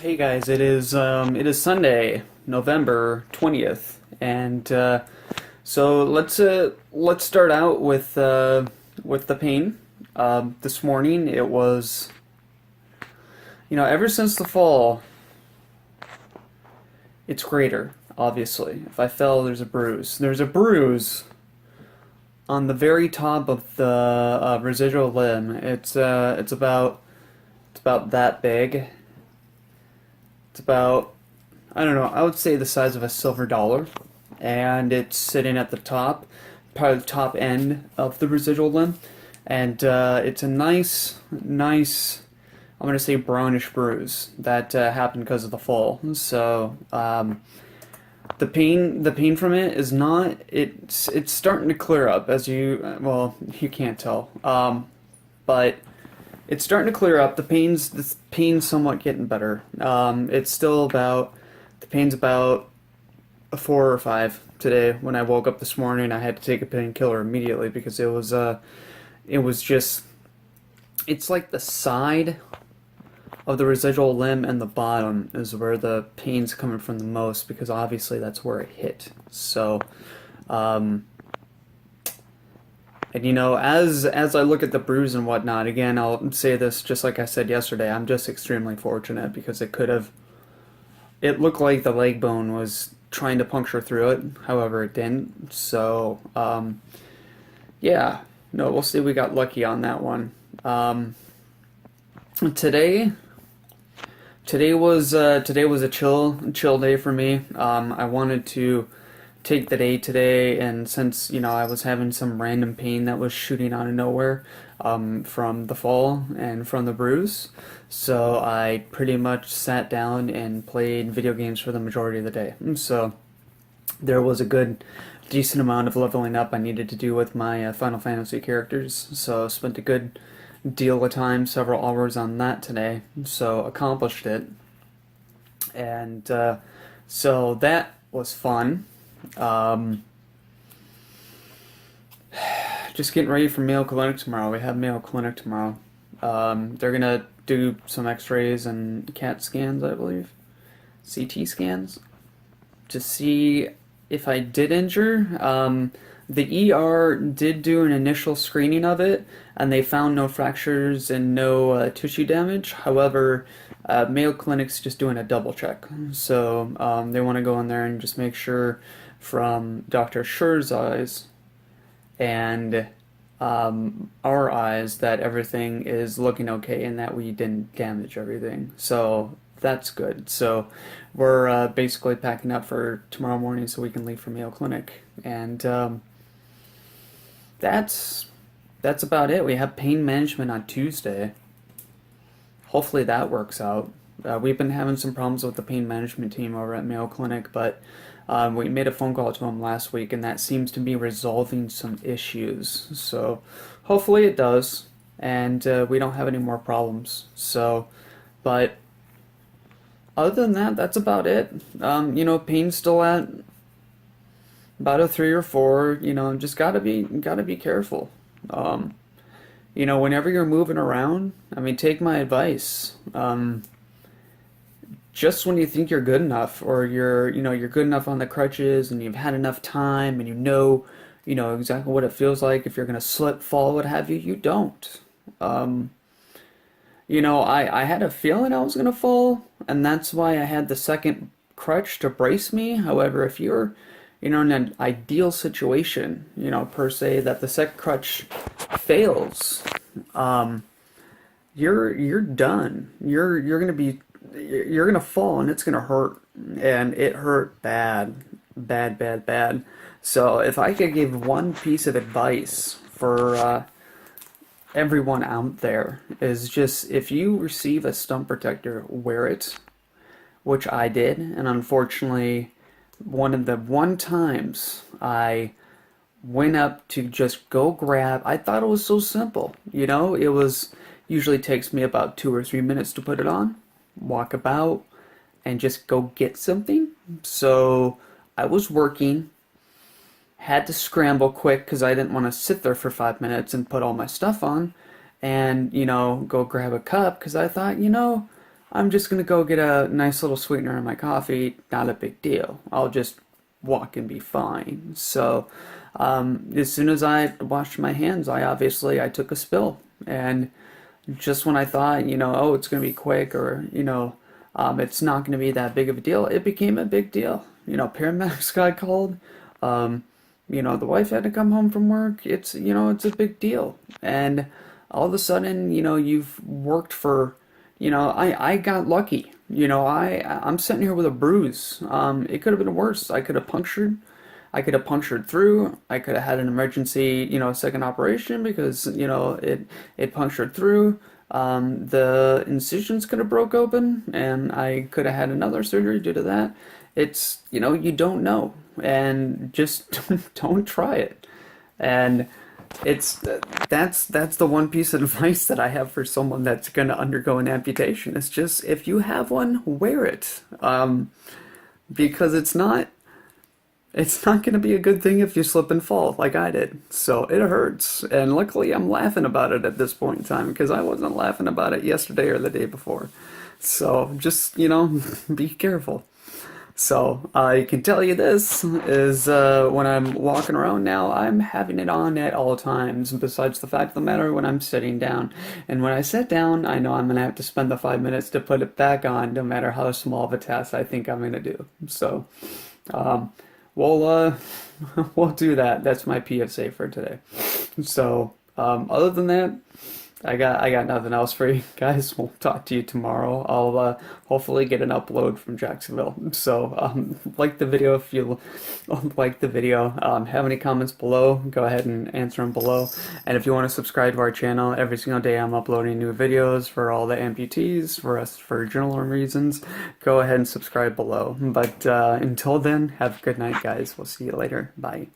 Hey guys, it is Sunday, November 20th, and so let's start out with the pain. This morning it was, ever since the fall, it's greater. Obviously, if I fell, there's a bruise. There's a bruise on the very top of the residual limb. It's about that big. It's about, I don't know, I would say the size of a silver dollar. And it's sitting at the top, probably the top end of the residual limb. And it's a nice, I'm going to say brownish bruise that happened because of the fall. So the pain from it is not, it's starting to clear up as well, you can't tell. But it's starting to clear up. The pain's somewhat getting better. It's still about the pain's about a 4 or 5 today. When I woke up this morning, I had to take a painkiller immediately because it was just it's like the side of the residual limb and the bottom is where the pain's coming from the most because obviously that's where it hit. So, um, and as I look at the bruise and whatnot, again, I'll say this just like I said yesterday. I'm just extremely fortunate because it looked like the leg bone was trying to puncture through it. However, it didn't. So, yeah, no, we'll see. We got lucky on that one. Today, today was a chill day for me. I wanted to take the day today, and since I was having some random pain that was shooting out of nowhere from the fall and from the bruise, so I pretty much sat down and played video games for the majority of the day. So there was a decent amount of leveling up I needed to do with my Final Fantasy characters. So I spent a good deal of time, several hours on that today. So accomplished it, and so that was fun. Um, just getting ready for Mayo Clinic tomorrow. We have Mayo Clinic tomorrow. They're gonna do some X-rays and CAT scans, I believe, CT scans, to see if I did injure. The ER did do an initial screening of it, and they found no fractures and no tissue damage. However, Mayo Clinic's just doing a double check. So they want to go in there and just make sure from Dr. Schur's eyes and our eyes that everything is looking okay and that we didn't damage everything. So that's good. So we're basically packing up for tomorrow morning so we can leave for Mayo Clinic. And that's that's about it. We have pain management on Tuesday. Hopefully that works out. We've been having some problems with the pain management team over at Mayo Clinic, but we made a phone call to them last week, and that seems to be resolving some issues. So hopefully it does, and we don't have any more problems. So, but other than that, that's about it. Pain's still at about a 3 or 4. Just gotta be careful. Whenever you're moving around, I mean, take my advice. Just when you think you're good enough, or you're good enough on the crutches, and you've had enough time, and you know exactly what it feels like if you're gonna slip, fall, what have you. You don't. Um, I had a feeling I was gonna fall, and that's why I had the second crutch to brace me. However, if you're in an ideal situation, per se, that the second crutch fails, um, you're done. You're gonna fall and it's gonna hurt, and it hurt bad, bad, bad, bad. So if I could give one piece of advice for everyone out there, is just if you receive a stump protector, wear it, which I did, and unfortunately, one times I went up to just go grab. I thought it was so simple. It was usually takes me about 2 or 3 minutes to put it on, walk about, and just go get something. So I was working, had to scramble quick because I didn't want to sit there for 5 minutes and put all my stuff on, and go grab a cup because I thought, I'm just gonna go get a nice little sweetener in my coffee. Not a big deal. I'll just walk and be fine. So, as soon as I washed my hands, I took a spill, and just when I thought, oh, it's gonna be quick, or it's not gonna be that big of a deal, it became a big deal. Paramedics got called. Um, the wife had to come home from work. It's a big deal, and all of a sudden, you've worked for I got lucky. I'm sitting here with a bruise. It could have been worse. I could have punctured through. I could have had an emergency, second operation because, it punctured through. The incisions could have broke open and I could have had another surgery due to that. It's, you don't know, and just don't try it. And it's that's the one piece of advice that I have for someone that's going to undergo an amputation. It's just, if you have one, wear it, because it's not going to be a good thing if you slip and fall like I did. So it hurts, and luckily I'm laughing about it at this point in time because I wasn't laughing about it yesterday or the day before. So just be careful. So I can tell you this is, when I'm walking around now, I'm having it on at all times, besides the fact of the matter when I'm sitting down. And when I sit down, I know I'm going to have to spend the 5 minutes to put it back on, no matter how small of a task I think I'm going to do. So um, we'll, we'll do that. That's my PSA for today. So other than that, I got nothing else for you guys. We'll talk to you tomorrow. I'll hopefully get an upload from Jacksonville. So like the video if you like the video. Have any comments below? Go ahead and answer them below. And if you want to subscribe to our channel, every single day I'm uploading new videos for all the amputees, for us, for general reasons. Go ahead and subscribe below. But until then, have a good night, guys. We'll see you later. Bye.